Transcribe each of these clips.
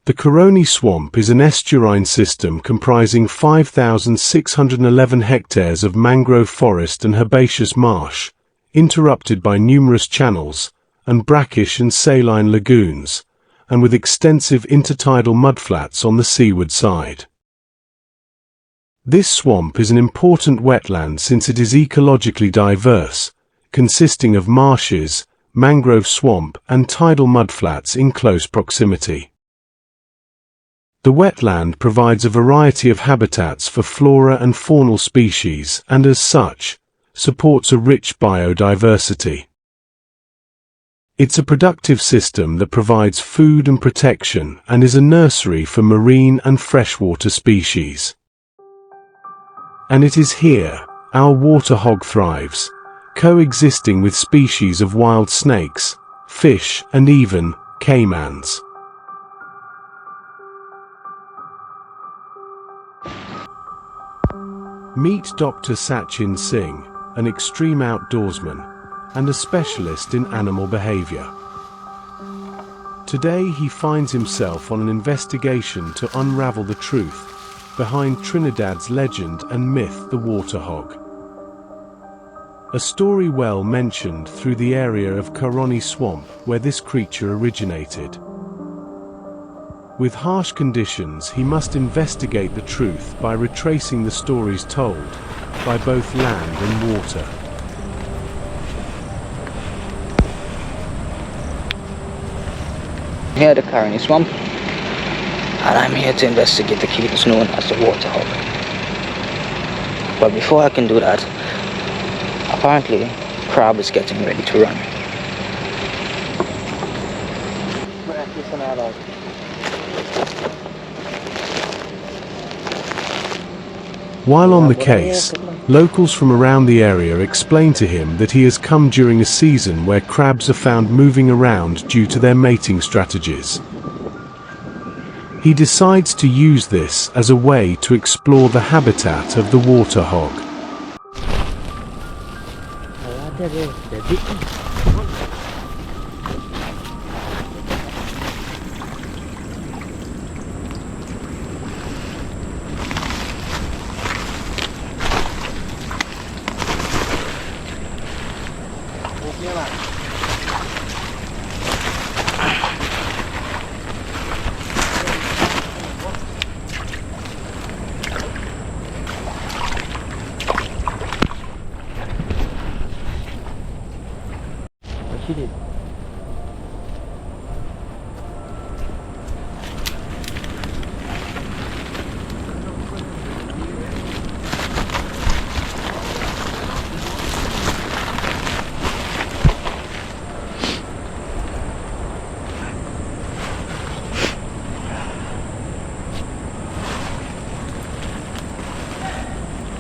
The Caroni Swamp is an estuarine system comprising 5,611 hectares of mangrove forest and herbaceous marsh, interrupted by numerous channels, and brackish and saline lagoons, and with extensive intertidal mudflats on the seaward side. This swamp is an important wetland since it is ecologically diverse, consisting of marshes, mangrove swamp and tidal mudflats in close proximity. The wetland provides a variety of habitats for flora and faunal species and, as such, supports a rich biodiversity. It's a productive system that provides food and protection and is a nursery for marine and freshwater species. And it is here our water hog thrives, coexisting with species of wild snakes, fish and even caimans. Meet Dr. Sachin Singh, an extreme outdoorsman and a specialist in animal behavior. Today he finds himself on an investigation to unravel the truth behind Trinidad's legend and myth, the water hog. A story well mentioned through the area of Caroni Swamp where this creature originated. With harsh conditions, he must investigate the truth by retracing the stories told by both land and water. Here at the Caroni Swamp, and I'm here to investigate the creatures known as the water hog. But before I can do that, apparently crab is getting ready to run. While on the case, locals from around the area explain to him that he has come during a season where crabs are found moving around due to their mating strategies. He decides to use this as a way to explore the habitat of the water hog.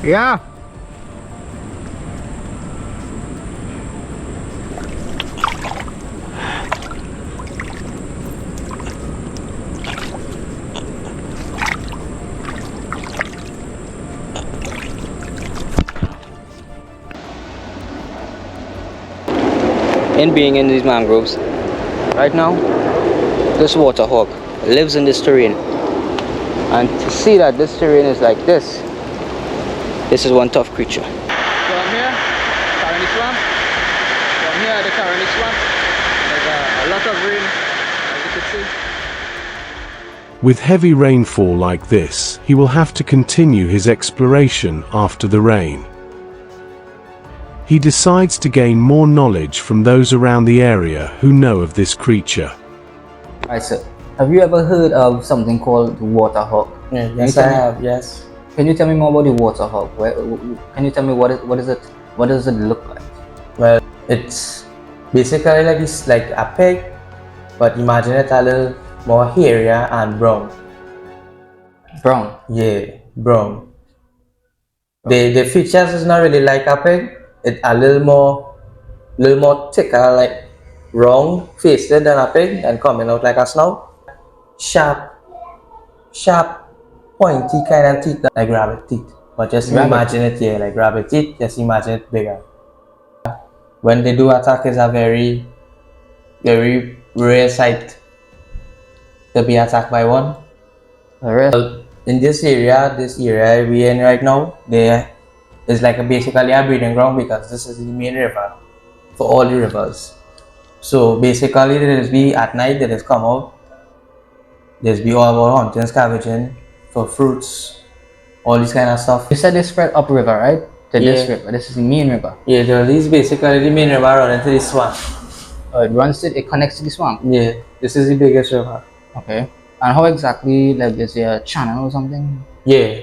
Yeah. In being in these mangroves, right now, this water hog lives in this terrain. And to see that this terrain is like this is one tough creature. From here, Caroni Swamp. From here, the Caroni Swamp. There's a lot of rain, as you can see. With heavy rainfall like this, he will have to continue his exploration after the rain. He decides to gain more knowledge from those around the area who know of this creature. Alright, sir. Have you ever heard of something called the water hog? Yes, I have. Yes. Can you tell me more about the water hog? Can you tell me what is it? What does it look like? Well, it's basically like a pig, but imagine it a little more hairier and brown. Brown. Yeah, brown. The features is not really like a pig. It's a little more thicker, like round faced than a pig, and coming out like a snout. Sharp, pointy kind of teeth, like rabbit teeth. But just imagine it, yeah, like rabbit teeth. Just imagine it bigger. When they do attack, it's a very, very rare sight. to be attacked by one. Alright. In this area we're in right now, there is like basically a breeding ground because this is the main river for all the rivers. So basically, there's be at night there is come out. There's be all about hunting, scavenging for fruits, all this kind of stuff. You said they spread upriver, right? To this Yeah. river. This is the main river. Yeah, this is basically the main river running to the swamp. It connects to the swamp. Yeah, this is the biggest river. Okay. And how exactly, like, is there a channel or something? Yeah.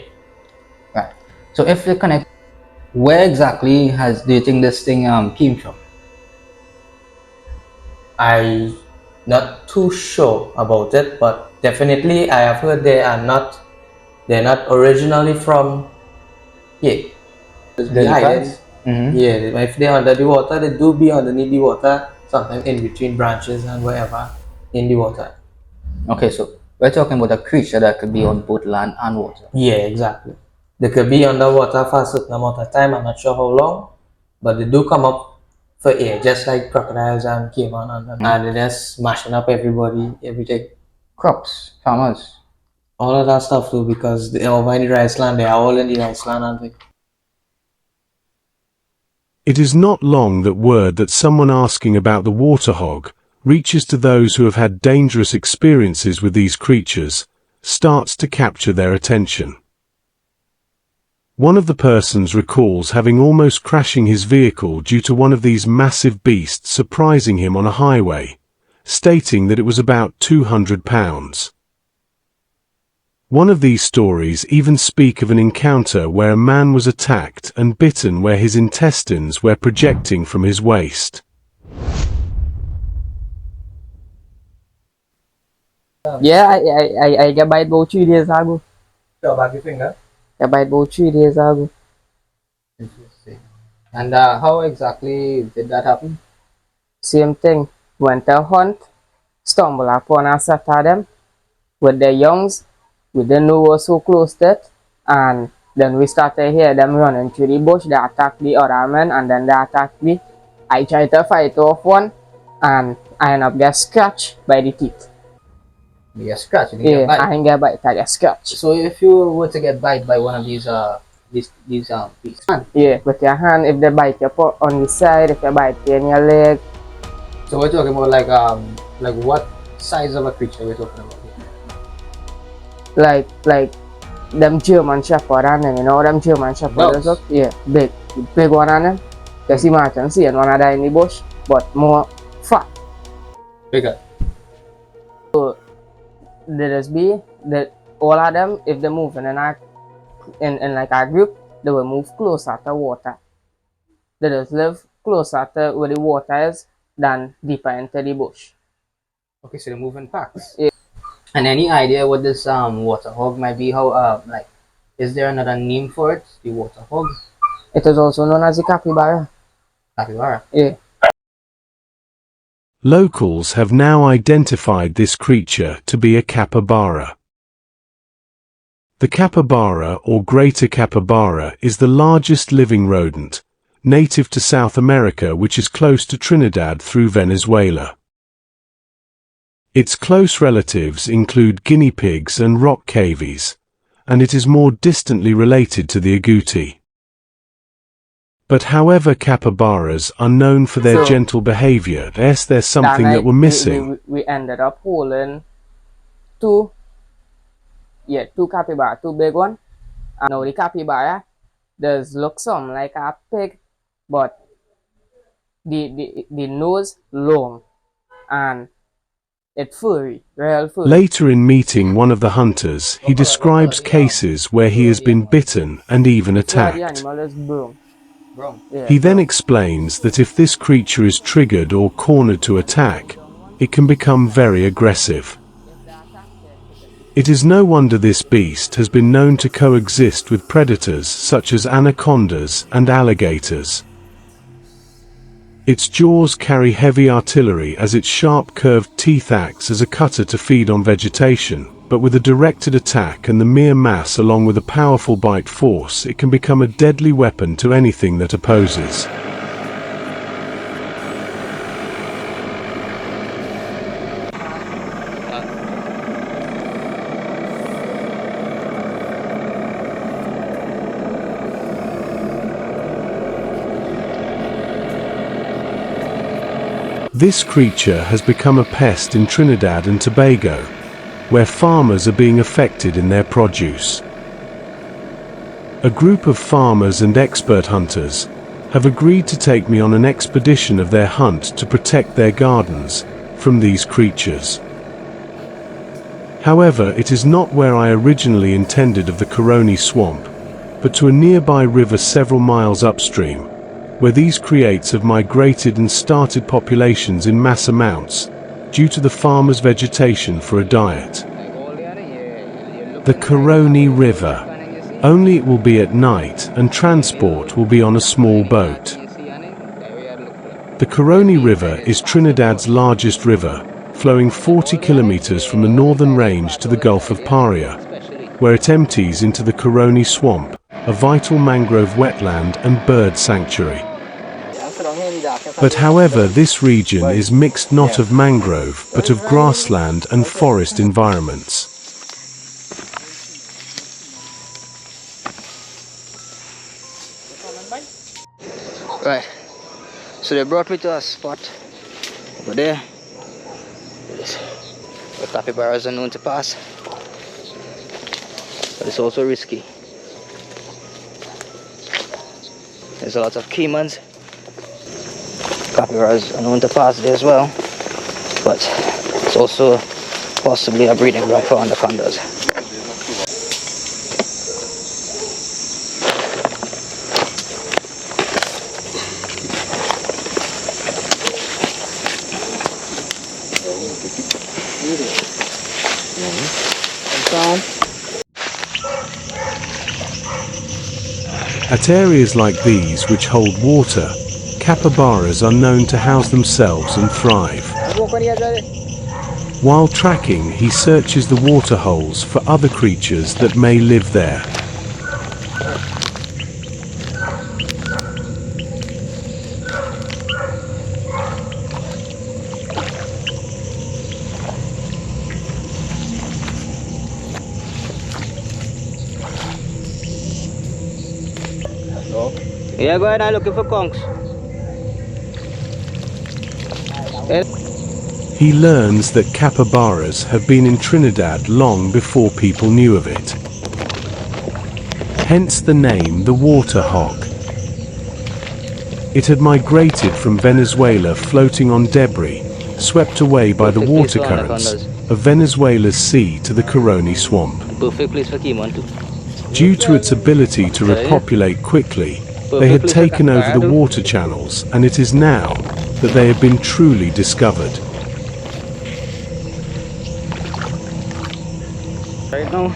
Right. So if they connect, where exactly do you think this thing came from? I not too sure about it, but definitely I have heard they're not originally from here. They hide it. Mm-hmm. Yeah, if they're under the water, they do be underneath the water, sometimes in between branches and wherever in the water. Okay, so we're talking about a creature that could be on both land and water. Yeah, exactly. They could be underwater for a certain amount of time, I'm not sure how long, but they do come up for air, just like crocodiles and caiman, and they're just smashing up everybody, everything. Crops, farmers. All of that stuff too, because they're over in the rice land, they are all in the rice land and things. It is not long that word that someone asking about the water hog reaches to those who have had dangerous experiences with these creatures, starts to capture their attention. One of the persons recalls having almost crashing his vehicle due to one of these massive beasts surprising him on a highway, stating that it was about 200 pounds. One of these stories even speak of an encounter where a man was attacked and bitten where his intestines were projecting from his waist. Yeah, I got bite about 3 days ago. Show back your finger. I bite about 3 days ago. Interesting. And how exactly did that happen? Same thing. Went to hunt, stumble upon a set of them with their youngs. We didn't know we were so close to it. And then we started hear them running through the bush. They attacked the other men and then they attacked me. I tried to fight off one and I ended up getting scratched by the teeth. You get scratched. You didn't Yeah, get bite. I didn't get bite, I get scratched. So if you were to get bite by one of these beasts, Yeah, with your hand, if they bite you on the side, if they bite you in your leg. so we're talking about like what size of a creature we're talking about here? Like them German Shepherd and them, you know them German Shepherd is up? Yeah, big one on them. Just imagine seeing one of them in the bush, but more fat. Bigger. There just be that all of them, if they're moving in like a group, they will move closer to water. They just live closer to where the water is than deeper into the bush. Okay, so they're moving packs. Yeah. And any idea what this water hog might be? How like, is there another name for it? The water hog? It is also known as the capybara. Capybara. Yeah. Locals have now identified this creature to be a capybara. The capybara or greater capybara is the largest living rodent, native to South America, which is close to Trinidad through Venezuela. Its close relatives include guinea pigs and rock cavies, and it is more distantly related to the agouti. But however, capybaras are known for their gentle behavior, there's something that we're missing. We ended up holding two capybara, two big ones. And now the capybara does look some like a pig, but the nose long and it's furry, real furry. Later in meeting one of the hunters, he describes cases where he has been bitten and even The attacked. animal is brown. Yeah, He then explains that if this creature is triggered or cornered to attack, it can become very aggressive. It is no wonder this beast has been known to coexist with predators such as anacondas and alligators. Its jaws carry heavy artillery as its sharp curved teeth acts as a cutter to feed on vegetation, but with a directed attack and the mere mass along with a powerful bite force, it can become a deadly weapon to anything that opposes. This creature has become a pest in Trinidad and Tobago, where farmers are being affected in their produce. A group of farmers and expert hunters have agreed to take me on an expedition of their hunt to protect their gardens from these creatures. However, it is not where I originally intended of the Caroni Swamp, but to a nearby river several miles upstream, where these creates have migrated and started populations in mass amounts due to the farmers' vegetation for a diet. The Caroni River. Only it will be at night and transport will be on a small boat. The Caroni River is Trinidad's largest river, flowing 40 kilometers from the northern range to the Gulf of Paria, where it empties into the Caroni Swamp, a vital mangrove wetland and bird sanctuary. But however, this region is mixed not of mangrove, but of grassland and forest environments. Right, so they brought me to a spot over there where capybaras are known to pass, but it's also risky. There's a lot of caimans. Capybaras are known to pass there as well, but it's also possibly a breeding ground for anacondas. At areas like these which hold water, capybaras are known to house themselves and thrive. While tracking, he searches the water holes for other creatures that may live there. Yeah, go ahead, I'm looking for conchs. He learns that capybaras have been in Trinidad long before people knew of it. Hence the name the water hog. It had migrated from Venezuela, floating on debris, swept away by the water currents of Venezuela's sea to the Caroni Swamp. Perfect place for caiman too. Due to its ability to repopulate quickly, they had taken over the water channels, and it is now that they have been truly discovered. Right now,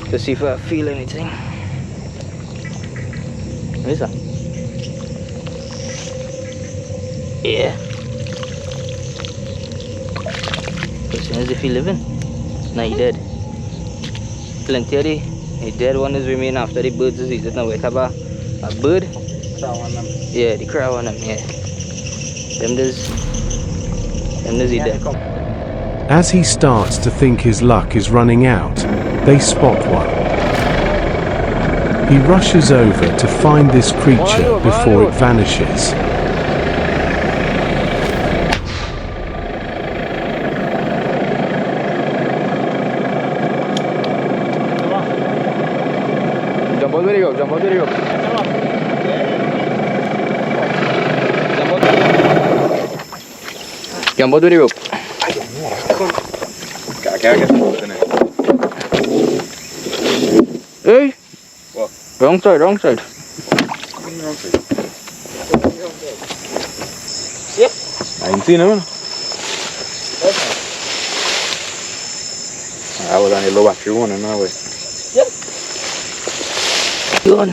to see if I feel anything. What is that? Yeah. Question is if he living? No, he dead. Plenty of the dead one is remain after the birds is eaten. Now we have a bird. Yeah, the crow on them, yeah. Them is dead. As he starts to think his luck is running out, they spot one. He rushes over to find this creature before it vanishes. Jump out, very good, jump out, very good. Jump out, very good. Hey! What? Wrong side, wrong side. Yep. I ain't seen him. I was on the low battery one and now. Yep. Good.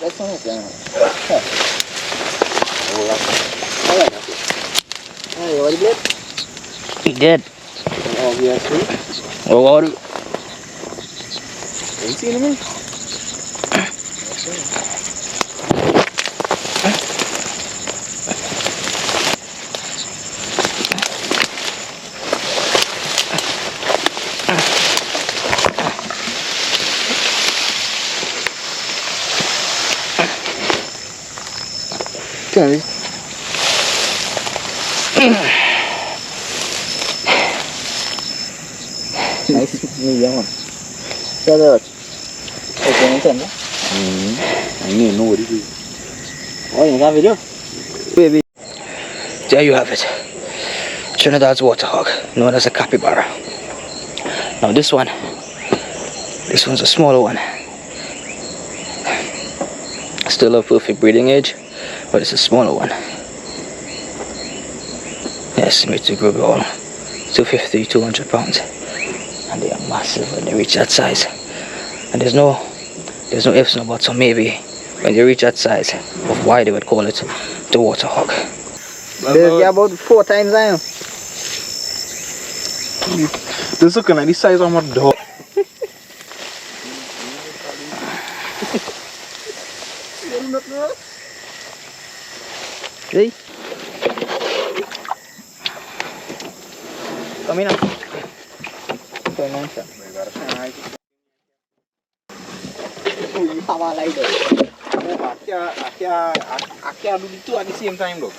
That's not it. He dead. Obviously. Oh, what? Ain't seen him. Seine. Nice, yeah, man. Shut up. Okay, I know what it is. Oh, you got video? Baby. There you have it. Trinidad's water hog, known as a capybara. Now this one's a smaller one. Still a perfect breeding age, but it's a smaller one. Estimated to grow about 250, 200 pounds. And they are massive when they reach that size. And there's no ifs, no buts, or maybe when they reach that size of why they would call it the water hog. There's about 4 times I am. This is looking at the size of my dog. See? Come in now. Come on, sir. Oh, you have a lighter. Oh, I can't do the two at the same time, though.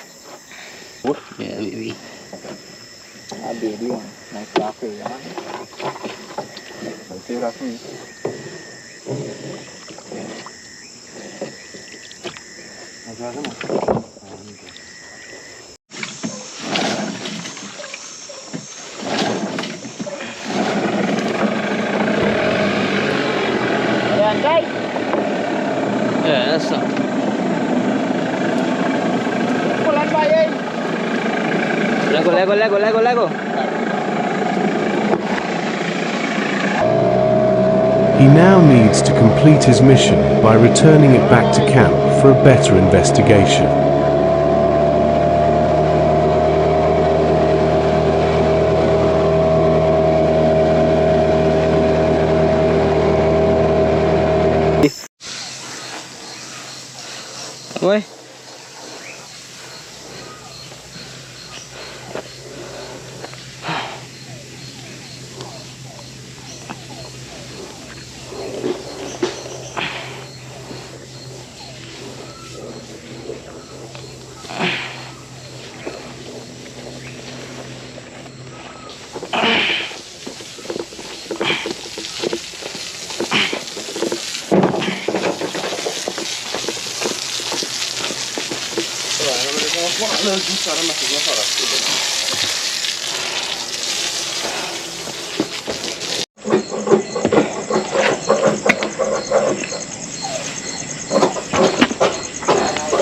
Yeah, baby. A baby one. Nice black hair, man. See that's me. Yeah, that's not. Pull on by it. Lego. He now needs to complete his mission by returning it back to camp for a better investigation. Oi.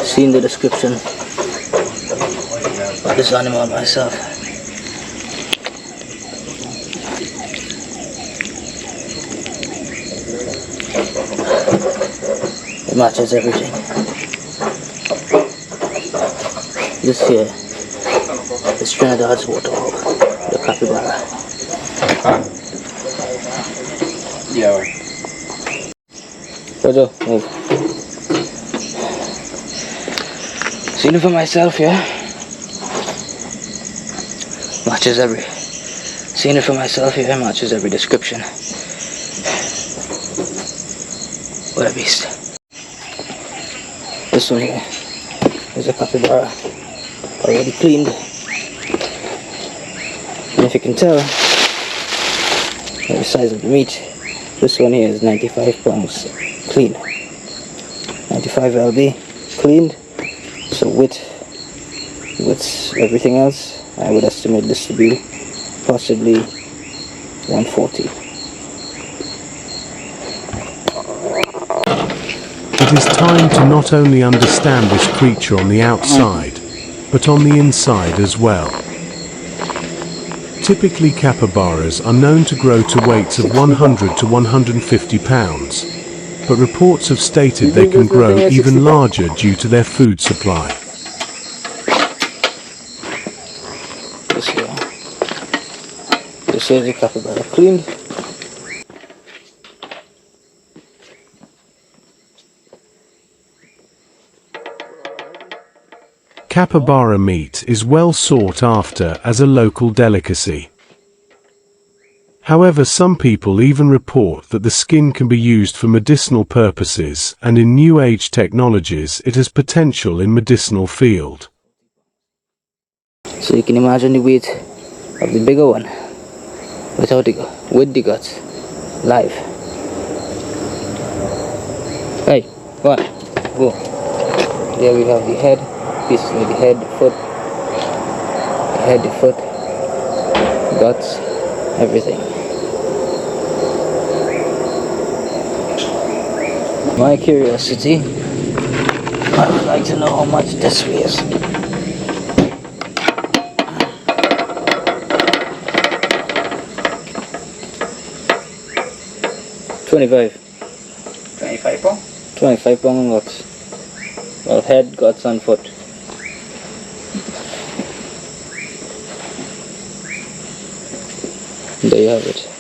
Seen the description of this animal myself. It matches everything. This here is Trinidad's water hog, the capybara. Yeah. Roger, move. Seen it for myself, yeah? Matches every. Seen it for myself, yeah? Matches every description. What a beast. This one here is a capybara, already cleaned. And if you can tell by the size of the meat, this one here is 95 pounds clean. 95 lb cleaned. So with everything else, I would estimate this to be possibly 140. It is time to not only understand this creature on the outside, but on the inside as well. Typically capybaras are known to grow to weights of 100 to 150 pounds, but reports have stated they can grow even larger due to their food supply. This is the capybara cleaned. Capybara meat is well sought after as a local delicacy. However, some people even report that the skin can be used for medicinal purposes, and in New Age technologies it has potential in medicinal field. So you can imagine the weight of the bigger one without with the guts, live. Hey, go on, go. There we have the head, basically the head, the foot, guts, everything. My curiosity, I would like to know how much this weighs. £25 pound? 25 pound and guts. Well, head, guts and foot. There you have it.